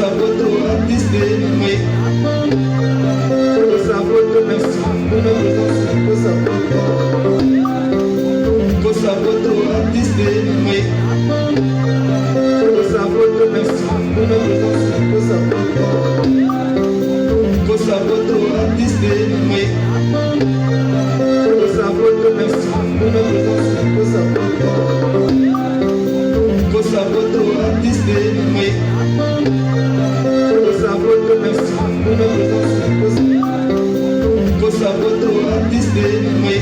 Kosapoto artiste mais Kosapoto merci pour la présence Kosapoto artiste mais Kosapoto merci pour la présence Kosapoto artiste mais Kosapoto merci pour la présence Kosapoto artiste mais Kosapoto merci pour la présence Kosapoto artiste mais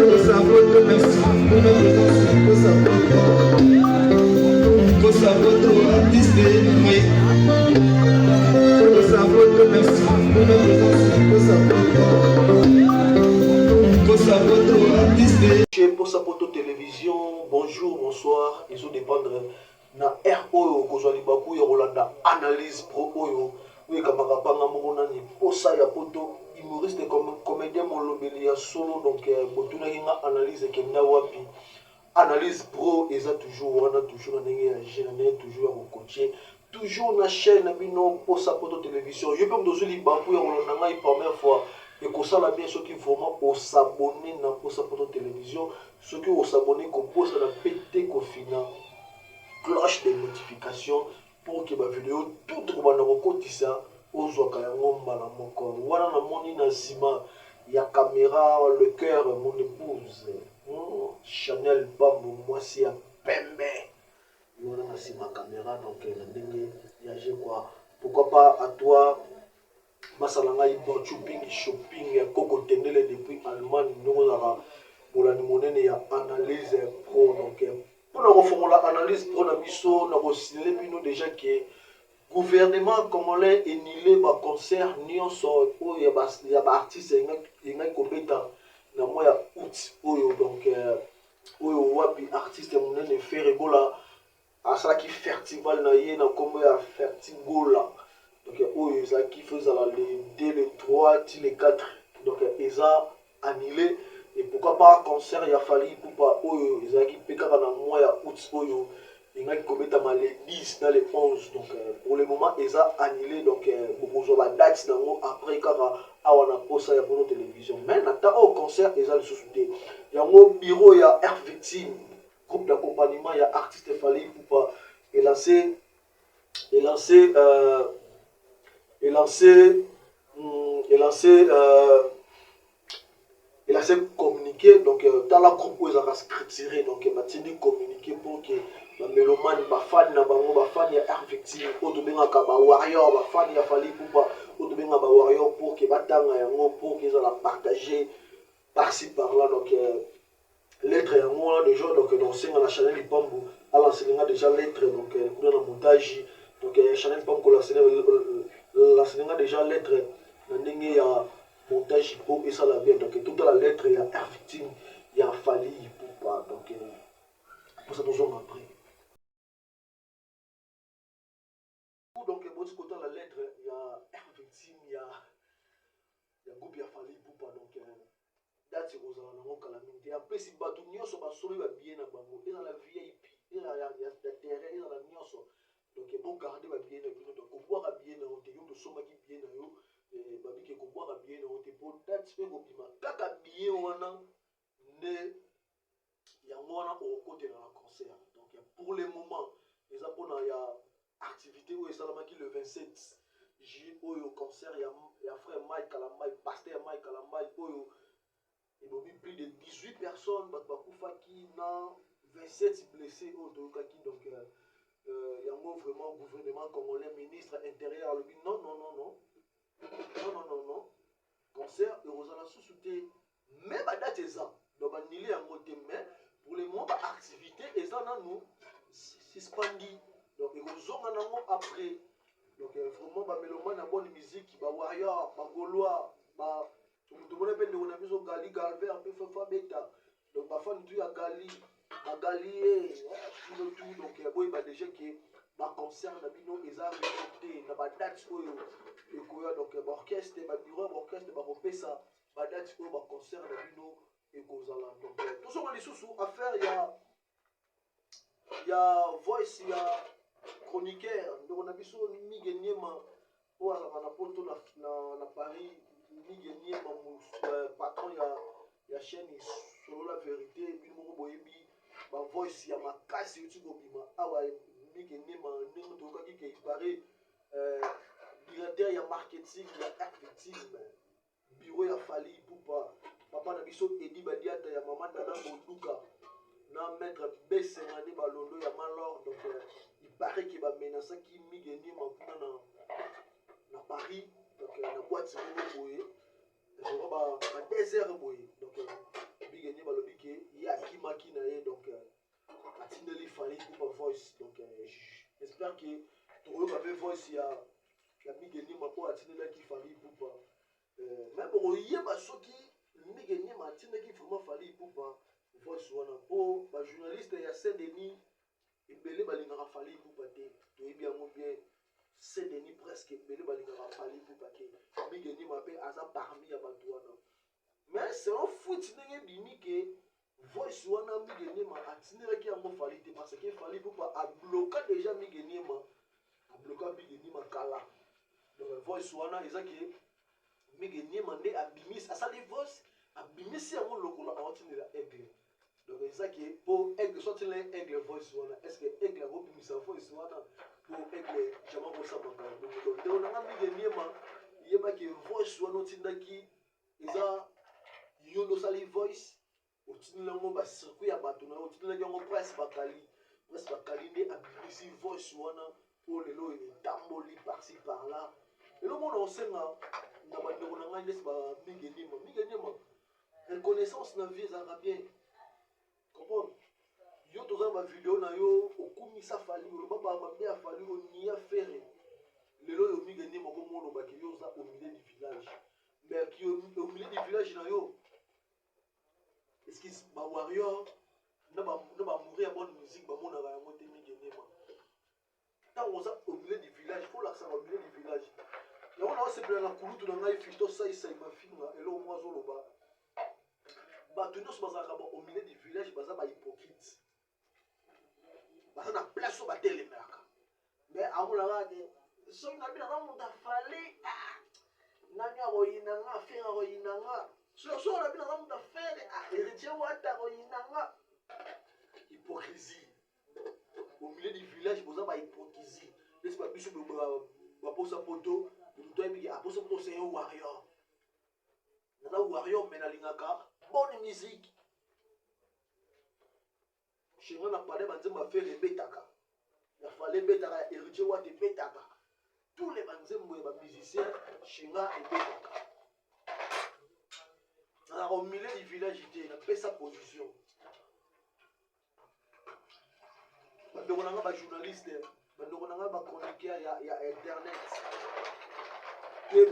Kosapoto merci pour la présence Kosapoto artiste mais Kosapoto merci pour la présence Kosapoto artiste chez Kosapoto télévision. Bonjour, bonsoir, ils ont dépendre na RO kozwali baku ya Rolanda analyse pro oyo oui kamaka panga mona ni posa ya poto humoriste comme comédien molobeli ya solo donc botuna hinga analyse kenda wapi analyse pro eza toujours wana toujours na ndenge ya gérer toujours ya coacher toujours na chaîne na bino posa poto télévision je peux me dozer baku ya Rolanda ngai première fois et que ça la bien ceux qui vraiment au s'abonner na posa poto télévision ceux qui au s'abonner ko posa la pété ko final cloche de notification pour que ma vidéo toute bana kokotisa ozwaka yango mbala moko wana na moni na sima ya caméra le cœur mon épouse Chanel Bambo mwasi ya pembe wana na sima caméra donc na ndenge ya je quoi pourquoi pas à toi masalanga ibo shopping ya koko tendele depuis Allemagne ndozaka bolani monene ya analyse pro donc pour la reformuler analyse pour la biso na kosinele bino déjà que gouvernement congolais enilé ba concert nyonso oyo ya ba artiste ngai kobeta na moya août oyo donc oyo wapi artiste monene Ferregola asalaki festival na ye na kombo ya Fertigola donc oyo ezalaki faisala le 2 le 3 ti le 4 donc eza annulé. Et pourquoi pas concert il a fallu pour pas oyo ezaki pekaka na mois ya août oyo ingaki kometa ma les 10 dans les 11 donc pour le moment eza annulé donc beaucoup la date nango après kaka awa na posa ya poto télévision mais na ta au concert eza le sous-souté yango bureau ya Air Victime groupe d'accompagnement ya artiste fallait pour pas il a communiqué donc dans la groupe où ils ont scripturé donc il m'a dit communiquer pour que les mélomanes les fans na bango ba fan ya Air Victime otobenga ka ba warrior ba fan ya fali pour otobenga ba warrior pour que batanga yango pour qu'ils la partager par-ci par-là donc lettre yango déjà donc dans singa la Chanel Ipambu à l'enseignement déjà lettre donc dans le montage donc Chanel Ipambu l'enseignement déjà lettre na ndenge ya montage pour et ça la bien donc toute la lettre il y a Air Victime il y a Fali pour pas donc pour ça nous on après donc bon côté la lettre il y a Air Victime il y a groupe il y a Fali pour pas donc date aux alentours calamité après si batou nyonso ba solo ba bien na bango et dans la VIP et la terrain et dans la nyonso donc bon garder ba bien na bino donc pouvoir bien na on te yo to soma ki bien na yo babiki koboaka bien na te po date mpe kobima kaka bien wana nde yango wana okokotela na concert donc pour le moment eza mpona ya activité oyo esalamaki le 27 juillet oyo concert ya frère Mike Kalambai pasteur Mike Kalambai oyo ebomi plus de 18 personnes bato bakufaki na 27 blessés oyo toyokaki donc yango vraiment gouvernement congolais ministre intérieur alobi non concert eurozala sous-souté mais ba date eza donc banili yango te mais pour le moment ba activité eza nanu suspendi donc ekozonga nango après donc vraiment ba mélomane na bonne musique ba warrior ba gaulois ba tout monde pe ndeko na biso Gali Galver un peu fa beta donc ba fan tu ya Gali tout donc boy ba déjà que ba concert na bino eza respecté na ba date oyo ekoya donc ba orchestre ba bureau ba orchestre ba kopesa ba date oyo ba concert na bino ekozala donc tout ce qu'on dit sous affaire il y a voice il y a chroniqueur donc ndeko na biso Mige Niema oyo azalaka na poto na Paris. Mige Niema patron ya chaîne Solo la Vérité bino moko boyebi ba voice ya makasi uti kobima awa Mige Niema ndenge tokaki ke pare directeur ya marketing ya acting bureau ya Fally Ipupa papa na biso Edi Badiata ya mama Nana Monduka na maître Besengani Balondo ya Malor. Donc il paraît qu'il va menacer qui Mige Niema na Paris. Donc na boîte boye ba 2 heures boye. Donc Mige Niema lobi ke ya kimaki na ye. Donc atindeli Fally Ipupa voice. Donc j'espère que tu avez voice ya Mige Niema po atindela ki Fally Ipupa. Même oyeba soki Mige Niema atindaki vraiment Fally Ipupa voice wana po ba journaliste ya Saint-Denis ebele balingaka Fally Ipupa te. Toyebi yango bien Saint-Denis presque ebele balingaka Fally Ipupa te. Mige Niema pe aza parmi ya bato wana. Mais c'est un foot ndenge bimi ke voice wana Mige Niema atindelaki yango Fally te parce que Fally Ipupa a bloqué déjà Mige Niema, a bloqué Mige Niema kala. Donc voice wana ezaki Mige Niema nde abimis asali voice abimisi yango lokola aotindela aigle. Donc c'est que pour aigle sortir l'aigle voice wana est-ce que aigle a bimisa voice wana pour aigle jamais ko sabaka. Donc on a Mige Niema yeba ke voice wana otindaki eza yolo sali voice otindela ngo ba circuit ya bato na otindela ngo presse bakali nde abimisi voice wana pour lelo etamboli par-ci par-là. Et le monde ensenga na bandeko na ngai nesi ba Mige Niema reconnaissance na vie ezalaka bien. Comprendre yo toza ba vidéo na yo okumisa Fally oloba ba mabe ya Fally onia fere lelo yo Mige Niema ko mono ba ki yo za au milieu du village. Mais qui au milieu du village na yo est-ce que ba warrior na ba mourir bonne musique ba mona ba yango te Mige Niema. Tant on za au milieu du village faut l'accent au milieu du village. Et on a se plaindre kulutu na ngai fito sai ma finga elo moi zoloba bato nyonso bazalaka au milieu du village baza ba hypocrite baza na place oyo batelemaka mais amonaka te soki na bino na moto afale nani akoyinanga afere akoyinanga soki na bino na moto afere héritier wata akoyinanga. Hypocrisie au milieu du village boza ba hypocrisie nesi babiso baposa poto toyebi aposa poto c'est un warrior nana warrior mais nalingaka bonne musique. Chez moi, on a parlé de faire les bétaka. Il a fallu bétaka, héritier ou des bétaka. Tous les musiciens, chez moi, et bétaka. Alors, au milieu du village, il a fait sa position. On a un journaliste, on a un chroniqueur, il y a Internet. Et il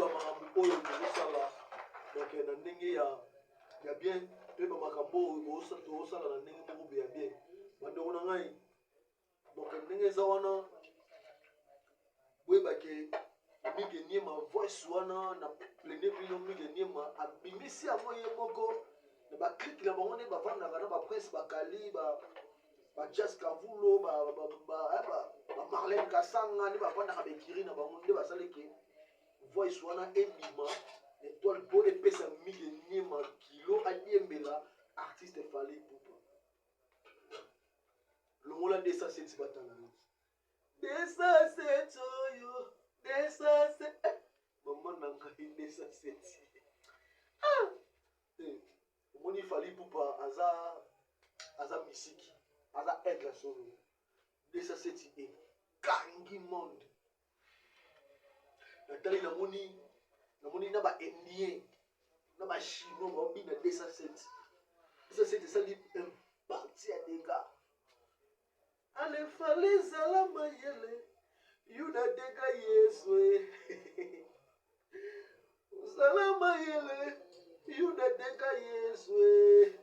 y a bien. Pe ba makambo osala na ndenge moko bien bien bandeko na ngai. Donc ndenge za wana boyeba ke Mige Niema voice wana na plene bino Mige Niema abimisi yango ye moko na ba click na bango ne bavandaka na ba presse bakali ba Jazz Kavulo ba Marlène Kasanga ne bavandaka bekiri na bango nde basaleke voice wana ebima étoile pour epesa Mige Niema kilo adiembela artiste Fally Ipupa longola 207 batanga 207 oyo 207 maman nanga 207 omoni Fally Ipupa aza misiki aza aigle solo 207 e kangi monde natali namoni na ba indien na ba chinois ba bina 207 ça dit un parti à dégâts. Ale Fally zalama yele yuda dega yeswe zalama yele yuda dega yeswe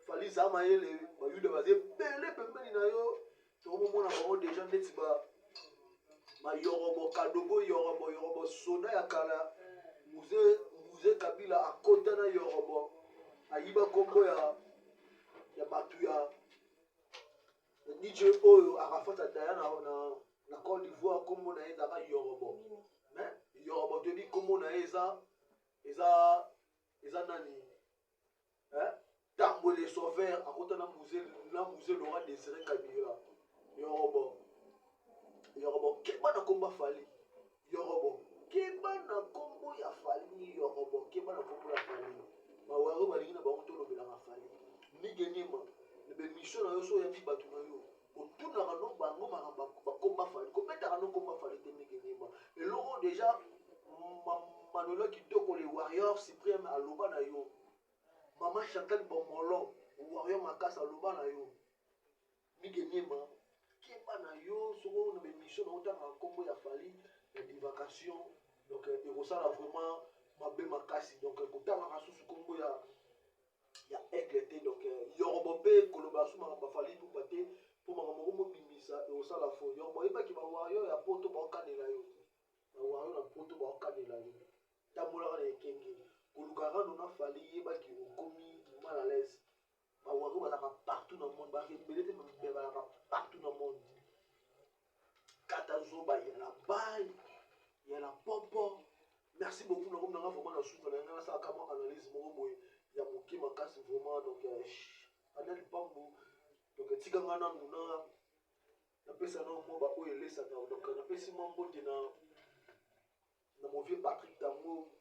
Fally zalama yele ba yuda baze bele pembeni na yo to mona ba déjà ndeti ba yorobo kadogo yorobo soda ya kala muze Kabila akota na yorobo ayiba kombo ya batu DJ oyo akafata taya na Côte d'Ivoire kombo na ezaka Yorobo. Mais Yorobo te bi kombo na eza nani? Tambo les sauveurs akota na musée Laurent Désiré Kabila. Yorobo keba na komba fali. Yorobo keba na kombo ya fali. Yorobo keba na kombo ya fali. Mawaro balingi na bango to lobela na fali. Nigenima le mission na yo so ya batu na yo. Otuna no bango bakomba fali. Kobeta no komba fali te nigenima. Et loro déjà Manolo Kitoko les Warriors Suprême à Loba na yo. Maman Chantal Bomolo Warrior Makasa Loba na yo. Nigenima keba na yo soko na mission na otanga kombo ya fali ya divagation. Donc il ressent vraiment mabe makasi. Donc kotanga kasusu kombo ya aigle. Donc Yorobo pe kolobasu makamba fali pour pate pour makambo mobimisa et osala fo. Yorobo eba ki ba warrior ya poto ba kanela yo. Ba warrior na poto ba kanela yo. Tambola na ekenge. Kolukara na fali eba ki okomi mal à l'aise. Ba warrior ba la partout dans le monde, ba rebelle te ba la partout dans le monde. Katazo ba ya la balle, ya la popo. Merci beaucoup na komna vraiment na souffle na ça comment analyse mo boy. Ya moki makasi vraiment donc anel pambo donc tikanga na nuna na pesa na mo ba o elesa donc na pesi mambo na mon vieux Patrick Tango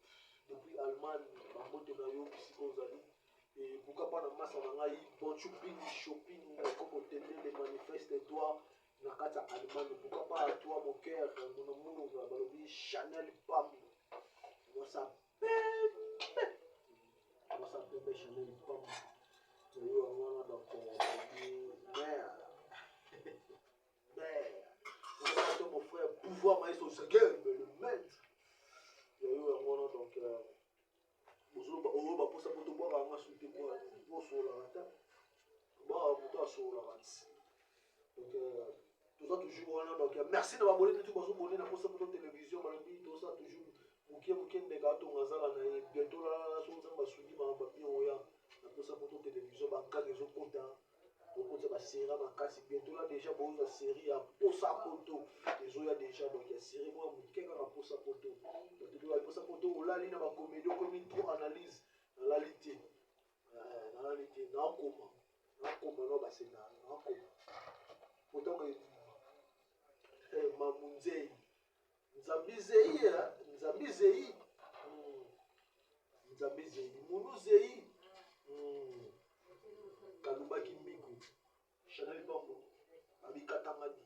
depuis Allemagne mambo na yo psychozali et pourquoi pas na massa na ngai bon shopping comme tenir les manifestes toi na kata Allemagne pourquoi pas à toi mon cœur mon amour balobi Chanel Pambo moi ça Chanel Pambo yo ngwana donc merde merde mon frère pouvoir maestro Seguel le maître yo ngwana donc bozo ba posa poto boka nga souté quoi boso la rata ba moto so la rata donc tout ça toujours wana donc merci de m'abonner tout bozo bonner na posa poto télévision balobi tout ça toujours mukie ndeka to ngazala na bientôt la so nzamba sundi ma papier oya na posa poto télévision ba ka réseau compta okoza ba série makasi bientôt là déjà bozo la série ya posa poto les oya déjà donc ya série moi mukie ka posa poto donc to la posa poto olali na ba comédie comme trop analyse na la lité na koma no ba sena na koma poto que mamunzei Nzambizei Munuzei Kalubaki Miku Chanel Pambo Abikatangadi